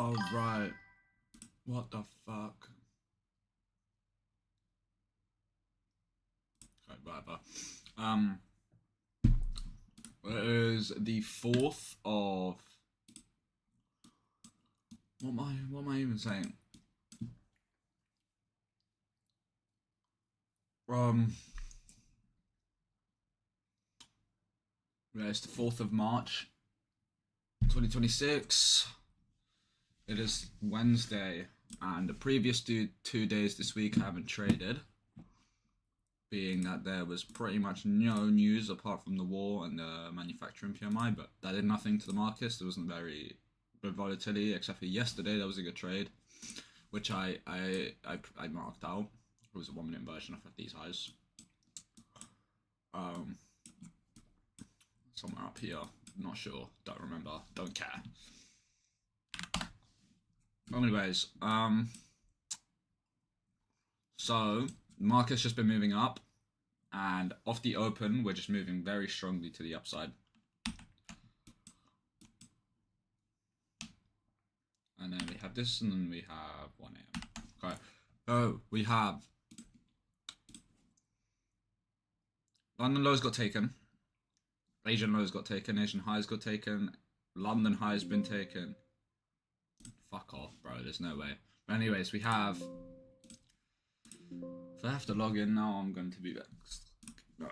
Oh, right. What the fuck? Okay, whatever. It is the 4th of... What am I even saying? Um... Yeah, it's the 4th of March, 2026. It is Wednesday, and the previous two days this week I haven't traded, being that there was pretty much no news apart from the war and the manufacturing PMI, but that did nothing to the markets. There wasn't very good volatility, except for yesterday. That was a good trade, which I marked out. It was a 1 minute version of these highs. Somewhere up here, not sure, don't remember, don't care. Anyways, so the market's just been moving up, and off the open, we're just moving very strongly to the upside. And then we have this, and then we have 1 a.m. Okay, so we have London lows got taken, Asian lows got taken, Asian highs got taken, London highs been taken. Fuck off, bro, there's no way. But anyways, we have... If I have to log in now, I'm going to be vexed. No.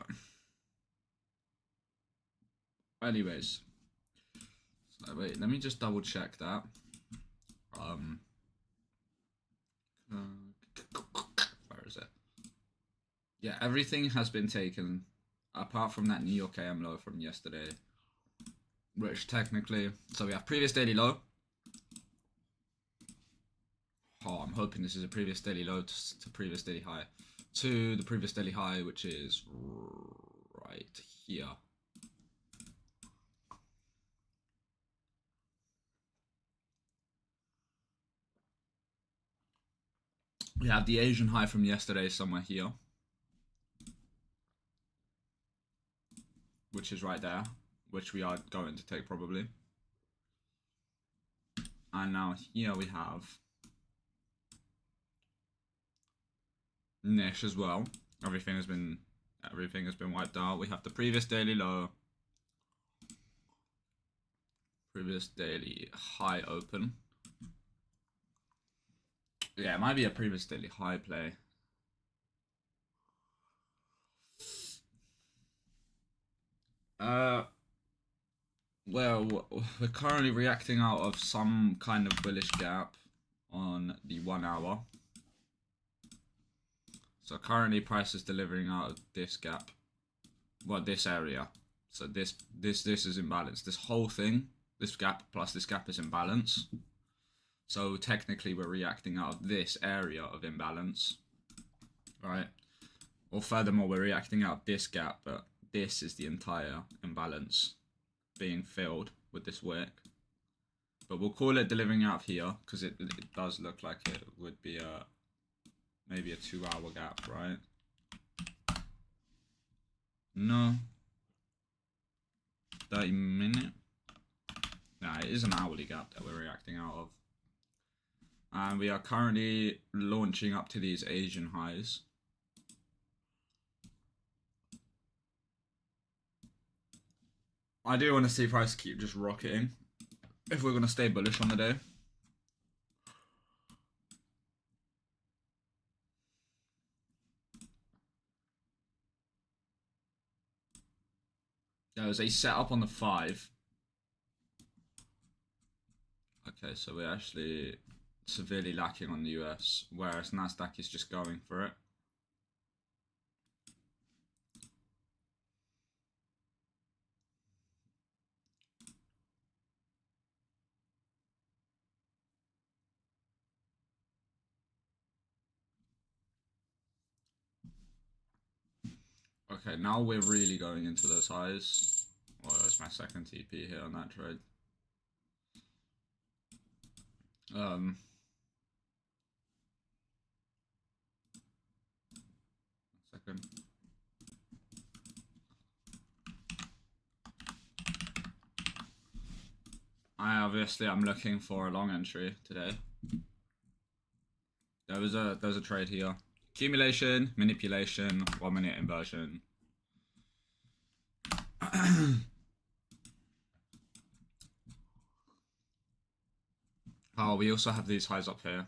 Anyways. So wait, let me just double check that. Where is it? Yeah, everything has been taken, apart from that New York AM low from yesterday. Which technically... So we have previous daily low. Oh, I'm hoping this is a previous daily low to previous daily high. To the previous daily high, which is right here. We have the Asian high from yesterday somewhere here. Which is right there. Which we are going to take probably. And now here we have Niche as well. Everything has been wiped out. We have the previous daily low. Previous daily high open. Yeah, it might be a previous daily high play. Well, we're currently reacting out of some kind of bullish gap on the 1 hour. So currently price is delivering out of this gap. Well, this area. So this is imbalance. This whole thing, this gap plus this gap is imbalance. So technically we're reacting out of this area of imbalance. Right? Or furthermore, we're reacting out of this gap, but this is the entire imbalance being filled with this wick. But we'll call it delivering out here, because it does look like it would be a maybe a 2 hour gap, right? No. 30 minute? Nah, it is an hourly gap that we're reacting out of. And we are currently launching up to these Asian highs. I do want to see price keep just rocketing if we're going to stay bullish on the day. There was a setup on the 5. Okay, so we're actually severely lacking on the US, whereas Nasdaq is just going for it. Okay, now we're really going into those highs. Well, that's my second TP here on that trade. Second. I have obviously I'm looking for a long entry today. There's a trade here. Accumulation, manipulation, 1 minute inversion. Oh, we also have these highs up here.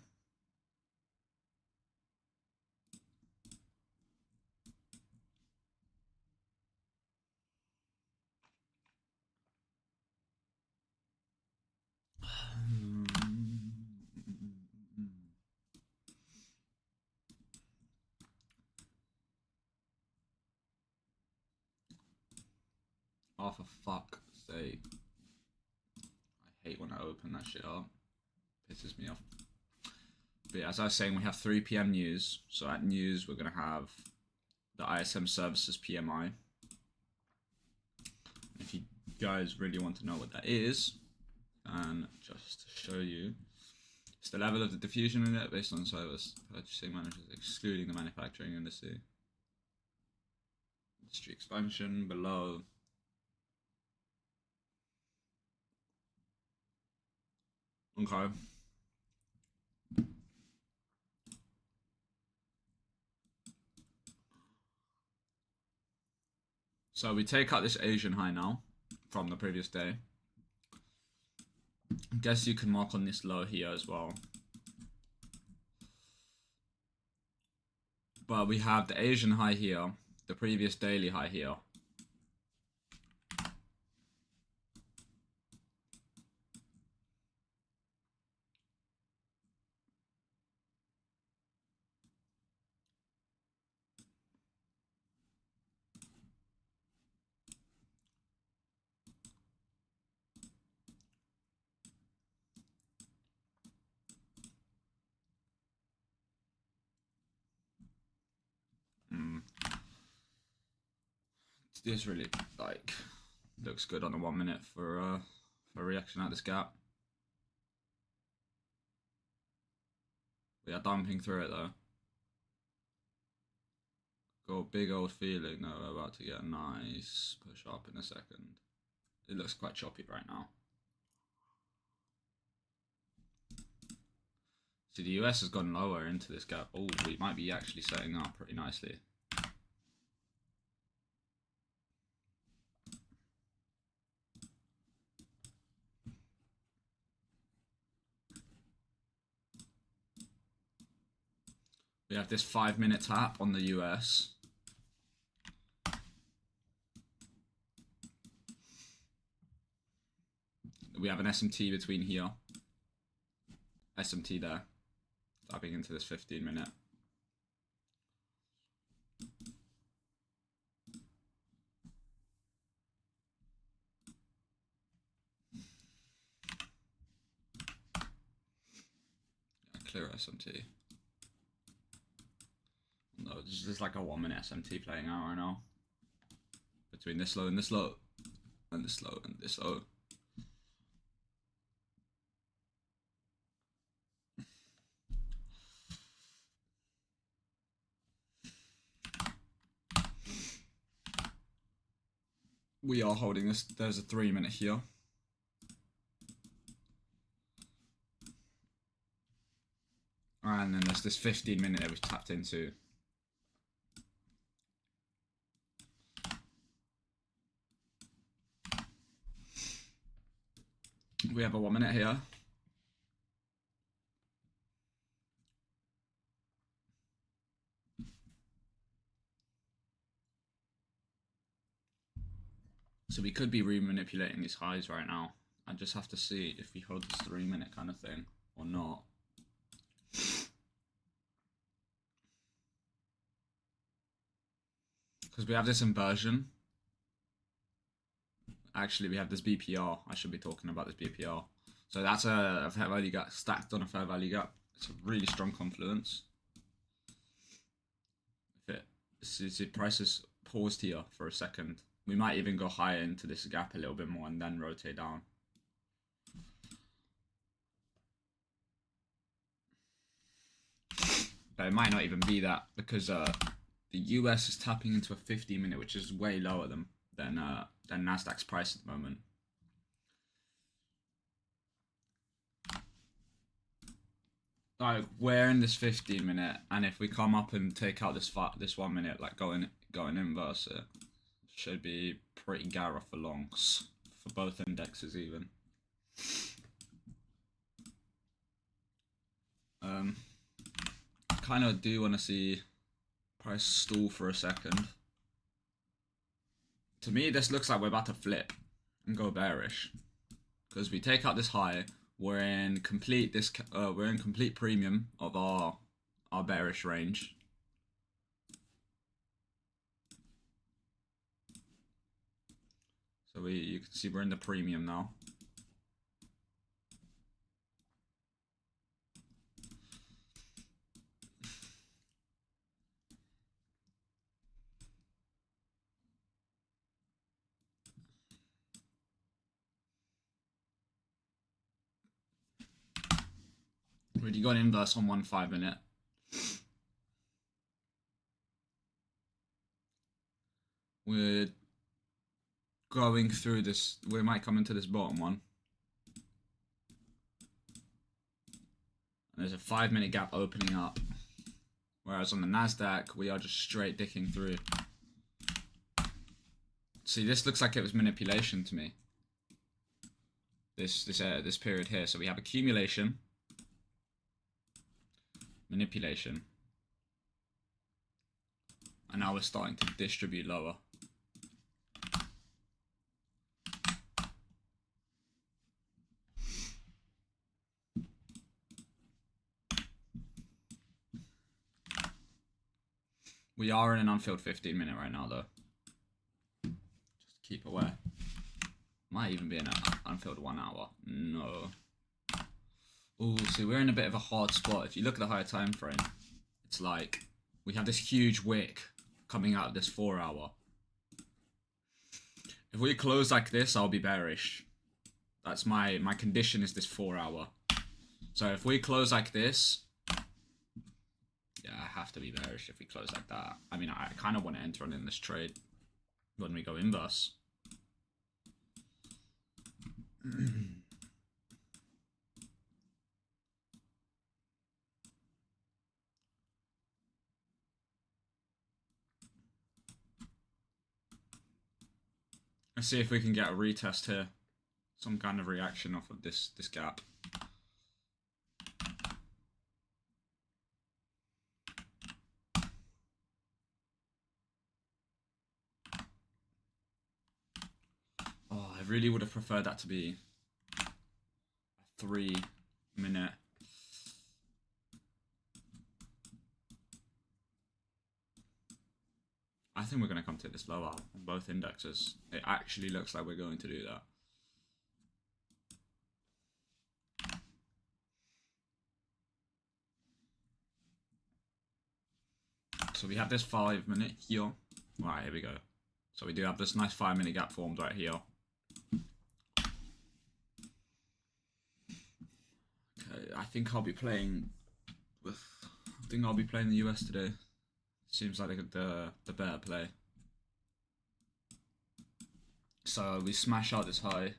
Oh, for fuck's sake. I hate when I open that shit up. Pisses me off. But yeah, as I was saying, we have 3 p.m. news. So at news, we're going to have the ISM services PMI. If you guys really want to know what that is, and just to show you, it's the level of the diffusion index based on service purchasing managers, excluding the manufacturing industry. Industry expansion below. Okay. So we take out this Asian high now from the previous day. I guess you can mark on this low here as well. But we have the Asian high here, the previous daily high here. This really like looks good on the 1 minute for reaction at this gap. We are dumping through it though. Got a big old feeling that we're about to get a nice push up in a second. It looks quite choppy right now. See, the US has gone lower into this gap. Oh, we might be actually setting up pretty nicely. We have this 5 minute tap on the US. We have an SMT between here. SMT there. Tapping into this 15 minute. Yeah, clear SMT. No, there's like a 1 minute SMT playing out right now. Between this low and this low. And this low and this low. We are holding this. There's a 3 minute here. And then there's this 15 minute that we've tapped into. We have a 1 minute here. So we could be re-manipulating these highs right now. I just have to see if we hold this 3 minute kind of thing or not. Because we have this inversion. Actually, we have this BPR. I should be talking about this BPR. So that's a fair value gap stacked on a fair value gap. It's a really strong confluence. If the price is paused here for a second, we might even go higher into this gap a little bit more and then rotate down. But it might not even be that because the US is tapping into a 15 minute, which is way lower than Nasdaq's price at the moment. like we're in this 15 minute, and if we come up and take out this 1 minute, like going inverse, it should be pretty gara for longs for both indexes even. Kind of do want to see price stall for a second. To me, this looks like we're about to flip and go bearish, because we take out this high. We're in complete premium of our bearish range. So you can see we're in the premium now. Already got an inverse on 1 5 minute. We're going through this. We might come into this bottom one. And there's a 5 minute gap opening up. Whereas on the Nasdaq, we are just straight dicking through. See, this looks like it was manipulation to me. This period here. So we have accumulation, manipulation, and now we're starting to distribute lower. We are in an unfilled 15 minute right now, though. Just keep aware. Might even be in an unfilled 1 hour. No. Oh, see, we're in a bit of a hard spot. If you look at the higher time frame, it's like we have this huge wick coming out of this 4 hour. If we close like this, I'll be bearish. That's my condition is this 4 hour. So if we close like this, yeah, I have to be bearish if we close like that. I mean, I kind of want to enter on in this trade when we go inverse. Let's see if we can get a retest here. Some kind of reaction off of this gap. Oh, I really would have preferred that to be a 3 minute. I think we're going to come to this lower on both indexes. It actually looks like we're going to do that. So we have this 5 minute here. Right, here we go. So we do have this nice 5 minute gap formed right here. Okay, I think I'll be playing the US today. Seems like the better play. So we smash out this high,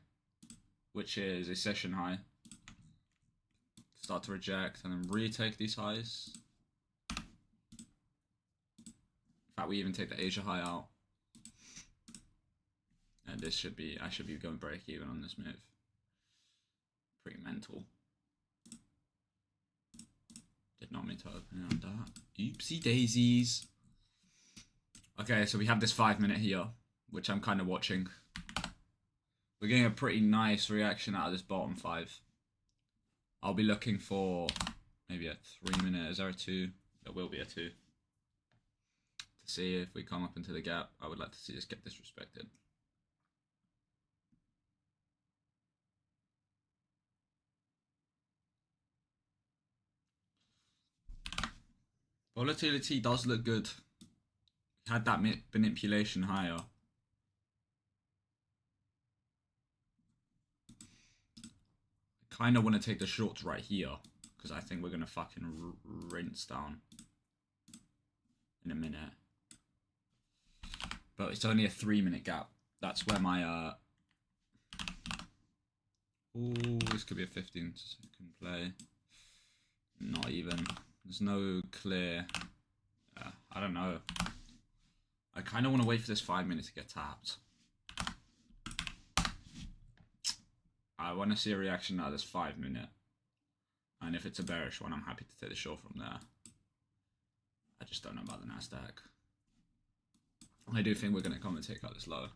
which is a session high. Start to reject and then retake these highs. In fact, we even take the Asia high out. And I should be going break even on this move. Pretty mental. Did not mean to open it on that. Oopsie daisies. Okay, so we have this 5 minute here, which I'm kind of watching. We're getting a pretty nice reaction out of this bottom 5. I'll be looking for maybe a 3 minute. Is there a 2? There will be a 2. To see if we come up into the gap. I would like to see us get disrespected. Volatility does look good. Had that manipulation higher. I kind of want to take the shorts right here because I think we're going to fucking rinse down in a minute. But it's only a 3 minute gap. That's where my oh, this could be a 15-second play. Not even. There's no clear. I don't know. I kind of want to wait for this 5 minutes to get tapped. I want to see a reaction out of this 5 minute. And if it's a bearish one, I'm happy to take the short from there. I just don't know about the Nasdaq. I do think we're going to come and take out this low.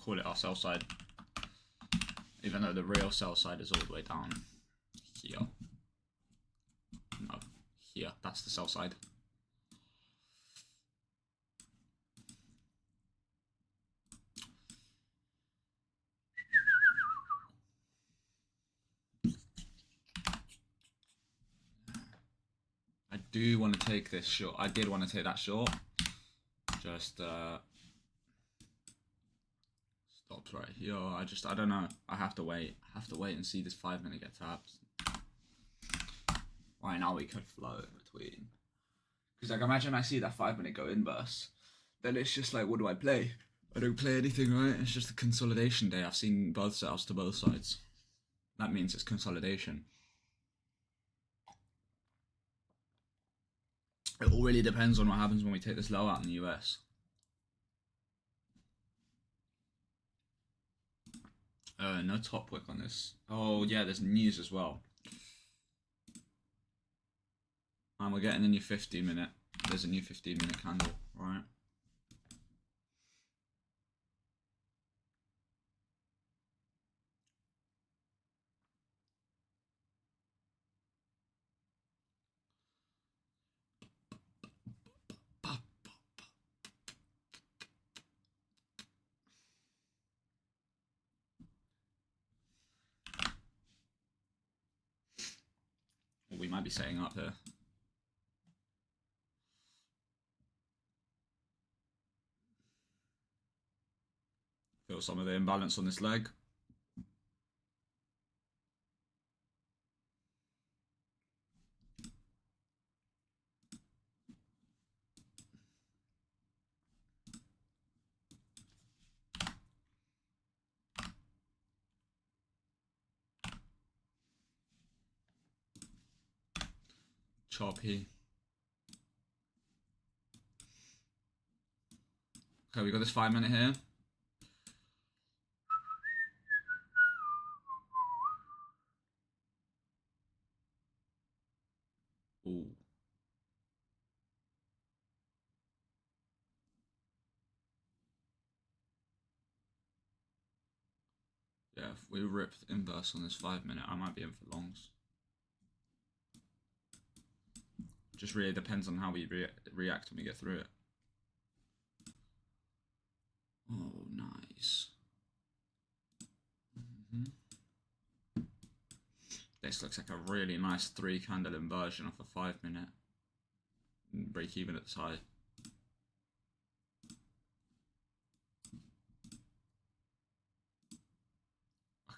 Call it our sell side. Even though the real sell side is all the way down here. No, here. That's the sell side. I do want to take this short. I did want to take that short. Just stops right here. I don't know. I have to wait. I have to wait and see this 5 minute get tapped. Right now we could float between. Because like imagine I see that 5 minute go inverse. Then it's just like, what do I play? I don't play anything, right? It's just a consolidation day. I've seen both setups to both sides. That means it's consolidation. It all really depends on what happens when we take this low out in the US. No top wick on this. Oh yeah, there's news as well. And we're getting a new 15 minute. There's a new 15 minute candle, right? Well, we might be setting up here. Feel some of the imbalance on this leg. Choppy. Okay, we got this 5 minute here. Ooh. Yeah, if we rip inverse on this 5 minute, I might be in for longs. Just really depends on how we react when we get through it. Oh, nice. This looks like a really nice 3 candle inversion off a 5 minute. Break even at the high.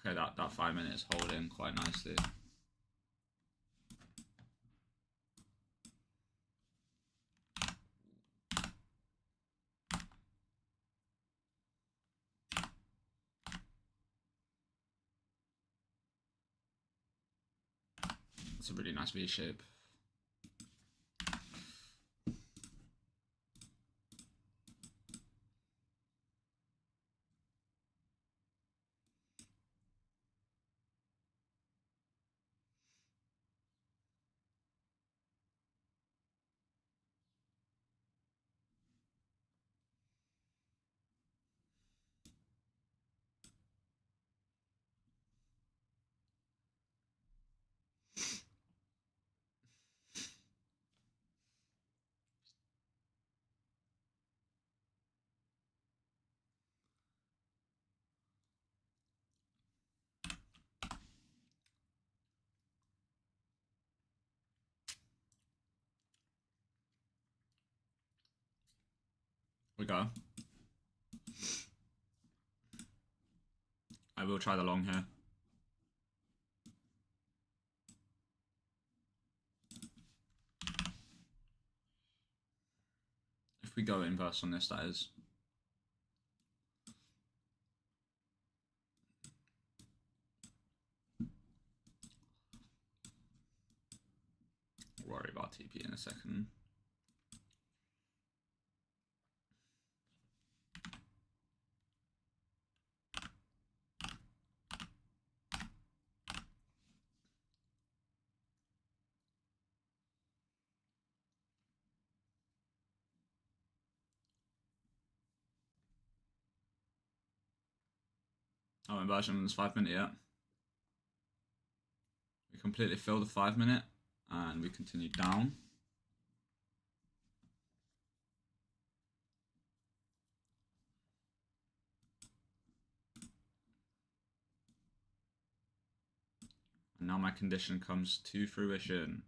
Okay, that 5 minute is holding quite nicely. It's a really nice V shape. We go. I will try the long here. If we go inverse on this, that is. TP in a second. Oh, inversion is 5 minute yet. We completely fill the 5 minute and we continue down. And now my condition comes to fruition.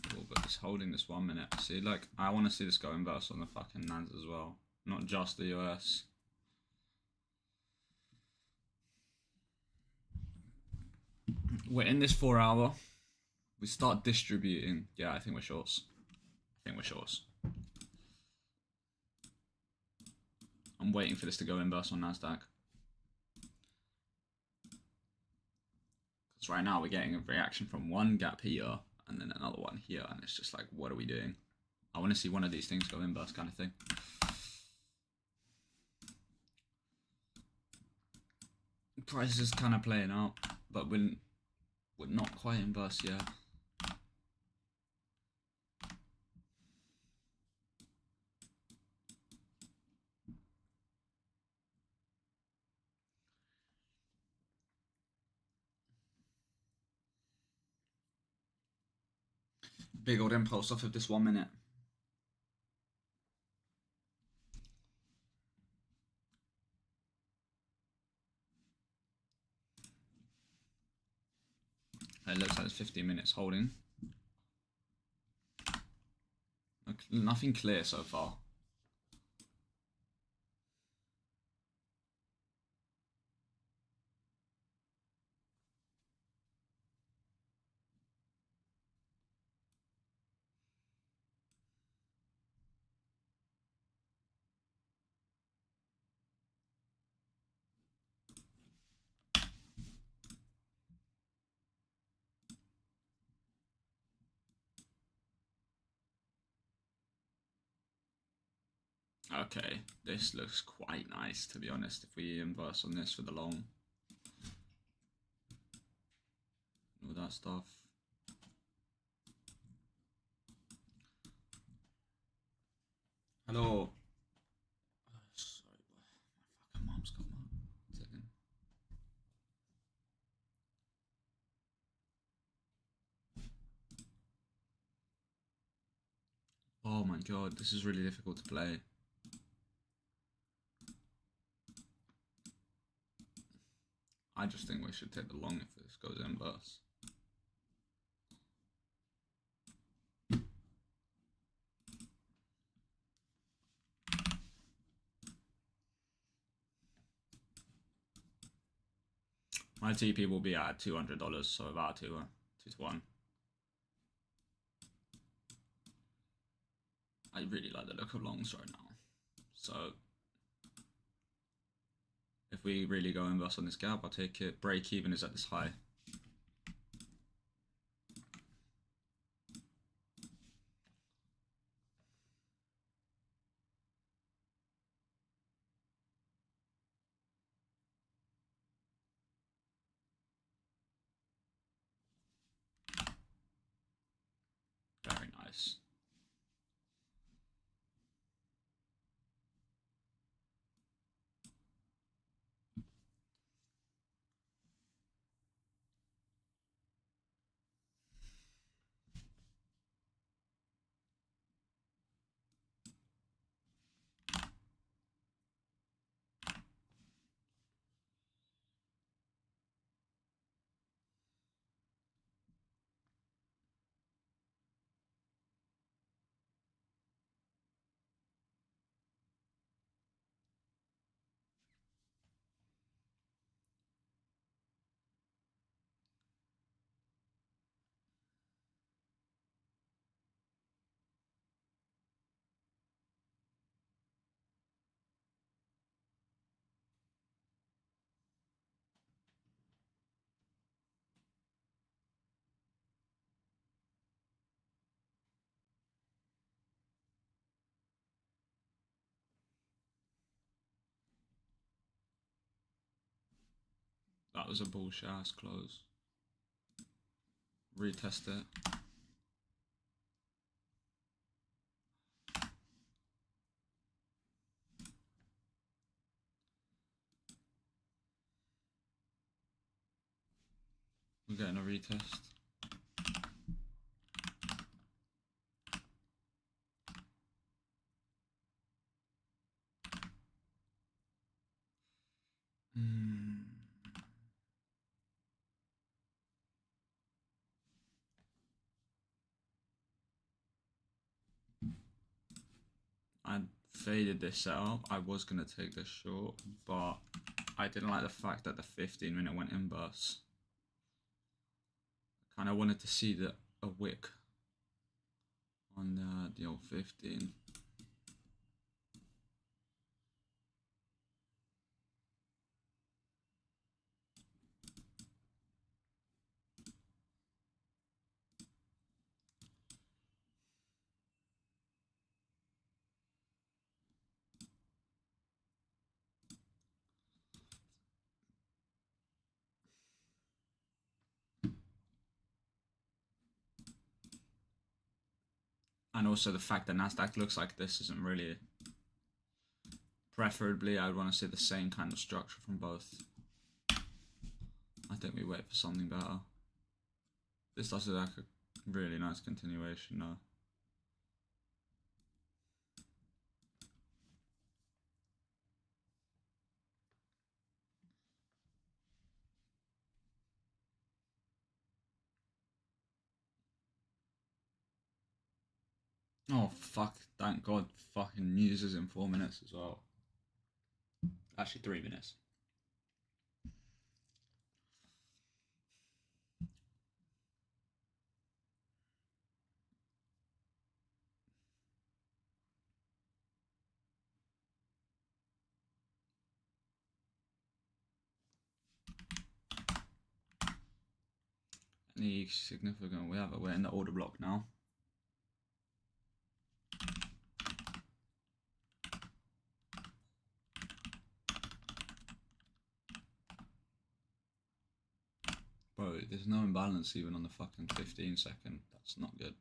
Cool, but just holding this 1 minute. See, like, I want to see this go inverse on the fucking NANS as well. Not just the US. We're in this 4 hour. We start distributing. Yeah, I think we're shorts. I'm waiting for this to go inverse on NASDAQ. Because right now we're getting a reaction from one gap here and then another one here. And it's just like, what are we doing? I want to see one of these things go inverse kind of thing. Price is kind of playing out, but we're not quite inverse yet. Big old impulse off of this 1 minute. It looks like it's 15 minutes holding. Nothing clear so far. Okay, this looks quite nice, to be honest, if we inverse on this for the long. All that stuff. Hello. Sorry, my fucking mom's come up. 1 second. Oh my god, this is really difficult to play. I just think we should take the long if this goes inverse. My TP will be at $200, so about 2 to 1. I really like the look of longs right now. So if we really go inverse on this gap, I'll take it. Break even is at this high. Very nice. That was a bullshit ass close. Retest it. We're getting a retest. I faded this setup. I was going to take this short, but I didn't like the fact that the 15-minute went inverse. I kind of wanted to see a wick on the old 15. And also the fact that Nasdaq looks like this isn't really. Preferably, I would want to see the same kind of structure from both. I think we wait for something better. This does look like a really nice continuation though. Oh fuck, thank god fucking news is in 4 minutes as well. Actually 3 minutes. Any significant, we're in the order block now. Bro, there's no imbalance even on the fucking 15-second. That's not good.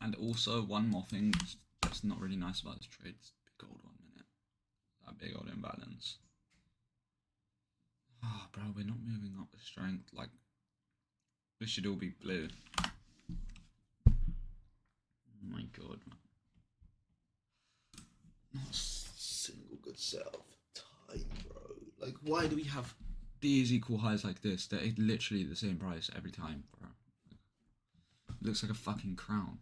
And also, one more thing that's not really nice about this trade is the big old 1 minute. That big old imbalance. Ah, bro, we're not moving up the strength. Like, this should all be blue. Oh my god, man. Not a single good setup for time, bro. Like, why do we have these equal highs like this? They're literally the same price every time, bro. It looks like a fucking crown.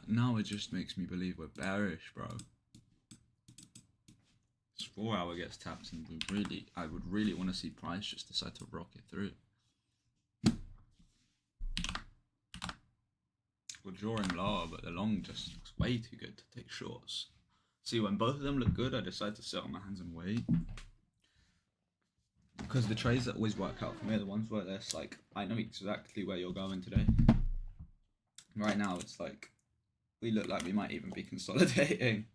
Now it just makes me believe we're bearish, bro. This 4 hour gets tapped, and I would really want to see price just decide to rock it through. We're drawing lower, but the long just looks way too good to take shorts. See, when both of them look good, I decide to sit on my hands and wait. Because the trades that always work out for me are the ones where there's like, I know exactly where you're going today. Right now, it's like, we look like we might even be consolidating.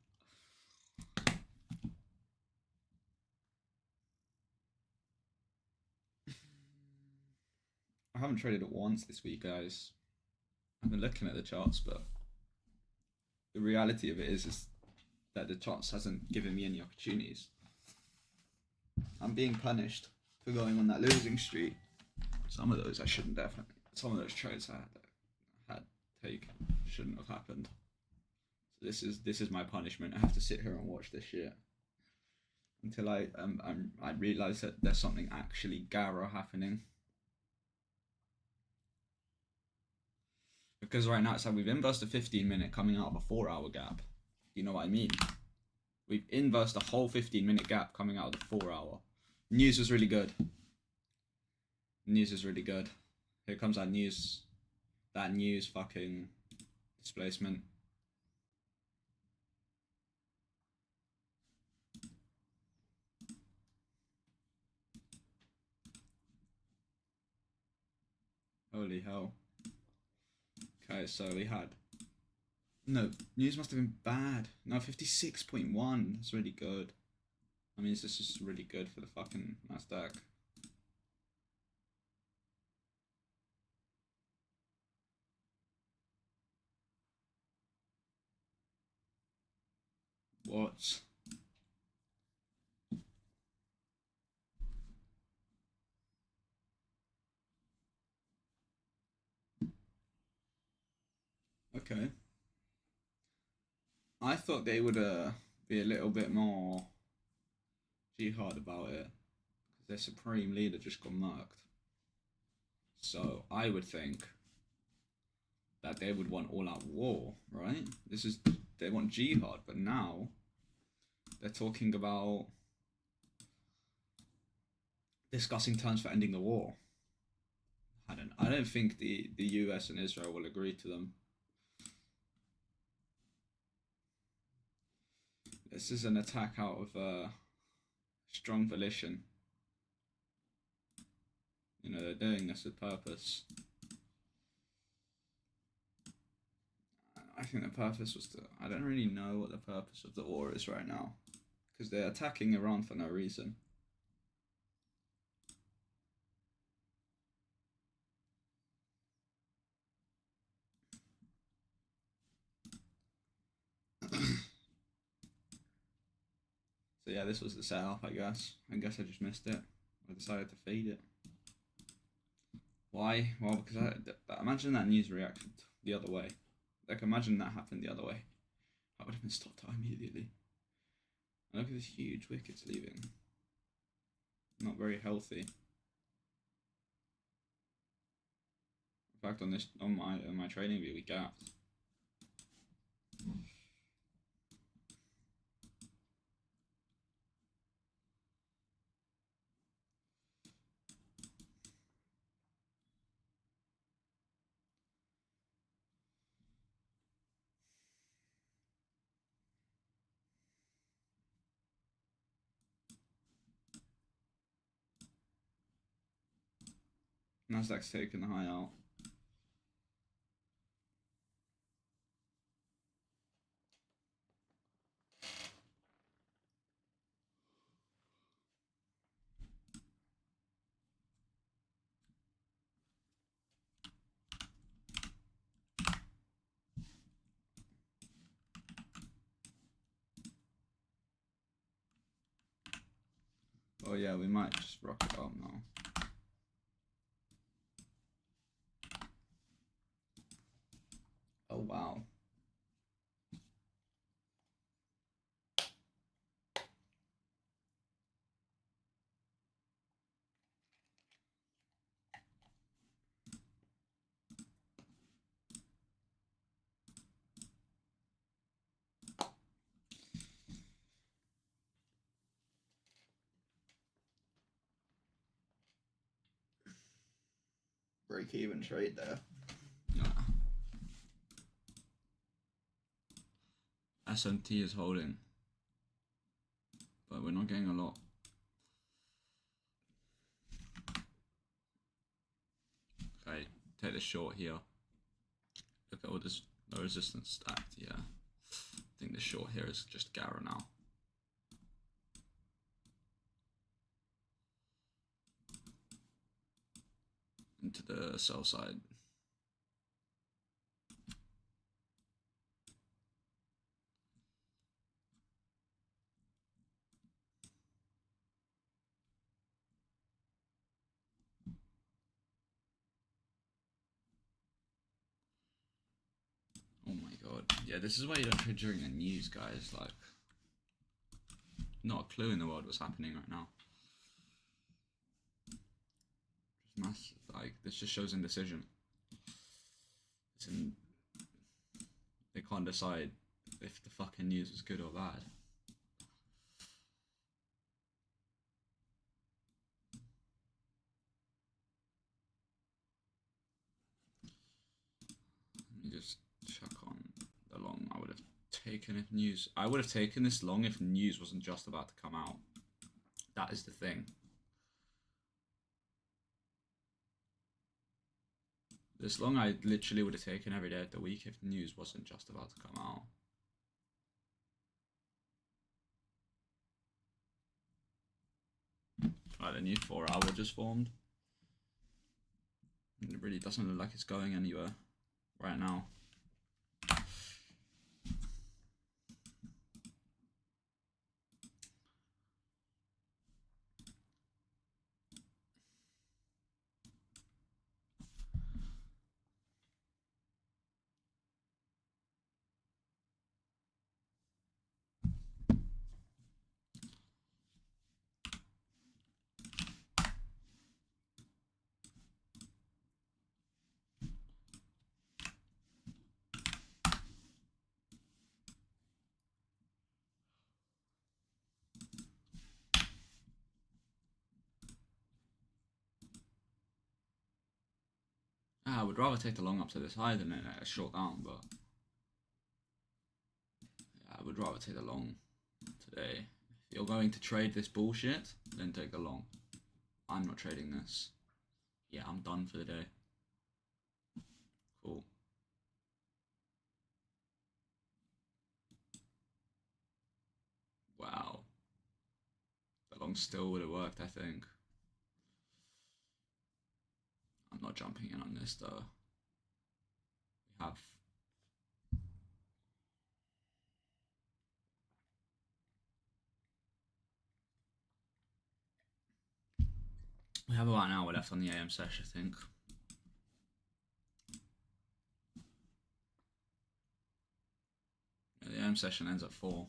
I haven't traded it once this week, guys. I've been looking at the charts, but the reality of it is that the charts hasn't given me any opportunities. I'm being punished for going on that losing streak. Some of those I shouldn't definitely. Some of those trades I had taken shouldn't have happened. So this is my punishment. I have to sit here and watch this shit until I realise that there's something actually gara happening. Because right now it's like we've inversed a 15-minute coming out of a 4 hour gap. You know what I mean? We've inversed a whole 15-minute gap coming out of the 4 hour. News was really good. News is really good. Here comes that news. That news fucking displacement. Holy hell. Okay, so we had... No, news must have been bad. No, 56.1. That's really good. I mean, this is just really good for the fucking Nasdaq. What? Okay. I thought they would be a little bit more jihad about it, because their supreme leader just got murked. So I would think that they would want all-out war, right? They want jihad, but now they're talking about discussing terms for ending the war. I don't think the US and Israel will agree to them. This is an attack out of strong volition. You know, they're doing this with purpose. I think the purpose was to... I don't really know what the purpose of the war is right now, because they're attacking Iran for no reason. So yeah, this was the setup, I guess. I guess I just missed it. I decided to feed it. Why? Well, because imagine that news reaction the other way. Like, imagine that happened the other way. I would have been stopped out immediately. And look at this huge wickets leaving. Not very healthy. In fact, on my trading view, we gapped. Nasdaq's taking the high out. Oh yeah, we might just rock it up now. Oh wow. Break even trade there. Yeah. SMT is holding, but we're not getting a lot. Okay, take the short here. Look at all this low resistance stacked. Yeah, I think the short here is just Gara now. Into the sell side. Oh my god. Yeah, this is why you don't trade during the news, guys. Like, not a clue in the world what's happening right now. Just massive. Like, this just shows indecision. They can't decide if the fucking news is good or bad. just chuck on the long. I would have taken if news. I would have taken this long if news wasn't just about to come out. That is the thing. This long I literally would have taken every day of the week if news wasn't just about to come out. Right, the new 4-hour just formed. It really doesn't look like it's going anywhere right now. I would rather take the long up to this high than a short down, but yeah, I would rather take the long today. If you're going to trade this bullshit, then take the long. I'm not trading this. Yeah, I'm done for the day. Cool. Wow. The long still would have worked, I think. I'm not jumping in on this though. We have about an hour left on the AM session, I think. Yeah, the AM session ends at 4.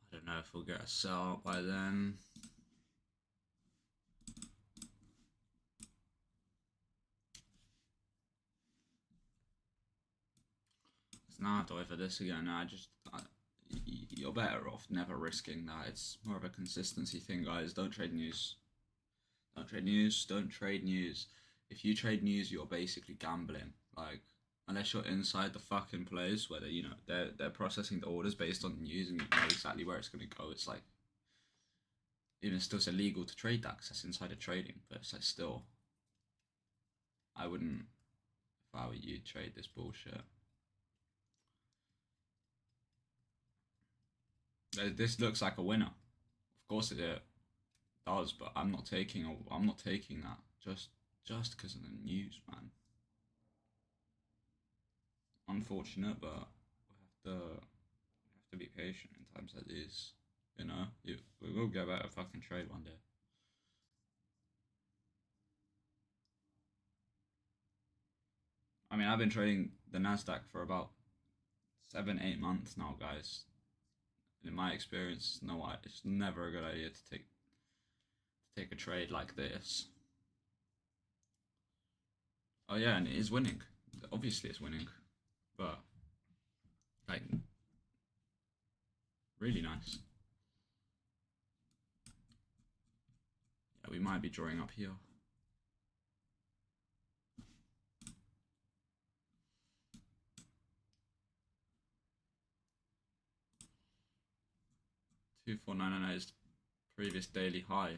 I don't know if we'll get a sell out by then. Now I have to wait for this again. You're better off never risking that. It's more of a consistency thing, guys. Don't trade news. Don't trade news. Don't trade news. If you trade news, you're basically gambling. Like, unless you're inside the fucking place where they're processing the orders based on news and you know exactly where it's gonna go. It's like, even still, it's illegal to trade that because that's insider trading. But it's like still, I wouldn't, if I were you, trade this bullshit. This looks like a winner. Of course it does, but I'm not taking that just because of the news, man. Unfortunate, but we have to be patient in times like these. You know, we will get a better fucking trade one day. I mean, I've been trading the Nasdaq for about 7-8 months now, guys. In my experience, it's never a good idea to take a trade like this. Oh yeah, and it is winning. Obviously, it's winning, but like really nice. Yeah, we might be drawing up here. $2,499 is previous daily high.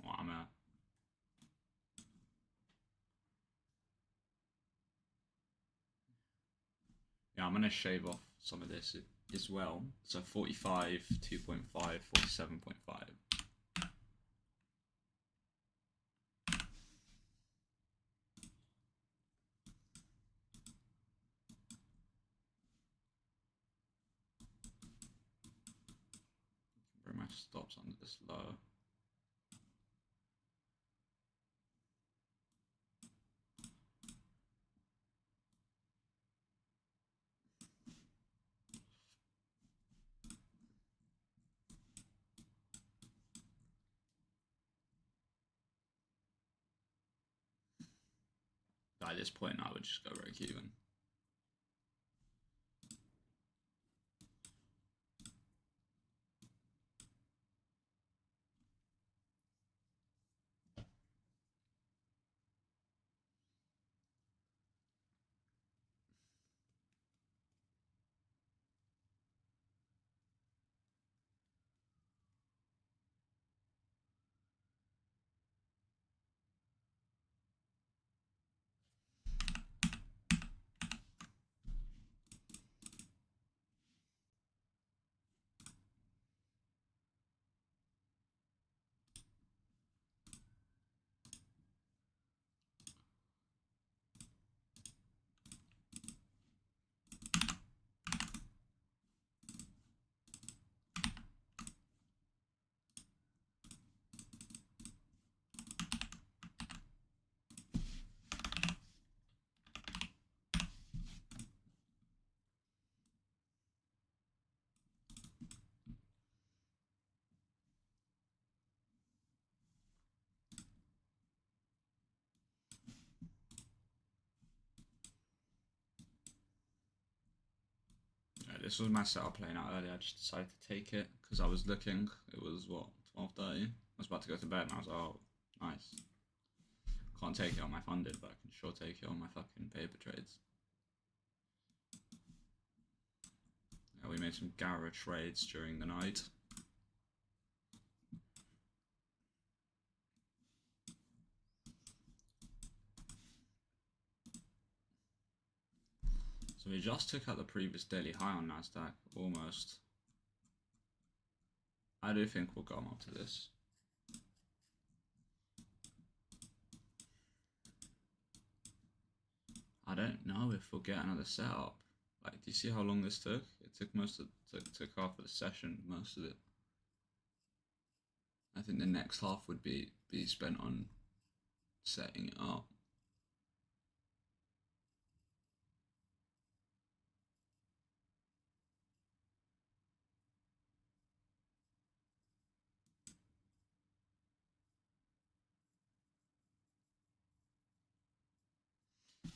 What I'm at. Yeah, I'm gonna shave off some of this as well. So 45, 2.5, 47.5. Bring my stops under this low. At this point, I would just go break even. this was my setup playing out earlier. I just decided to take it because I was looking. It was what, 12:30. I was about to go to bed and I was like, oh, nice. Can't take it on my funded, but I can sure take it on my fucking paper trades. Yeah, we made some Gara trades during the night. So we just took out the previous daily high on Nasdaq, almost. I do think we'll go up to this. I don't know if we'll get another setup. Like, do you see how long this took? It took took half of the session, most of it. I think the next half would be spent on setting it up.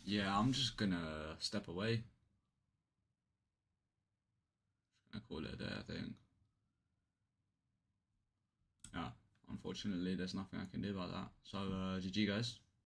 Yeah, I'm just gonna step away. Just gonna call it a day, I think. Yeah, unfortunately, there's nothing I can do about that. So, GG, guys.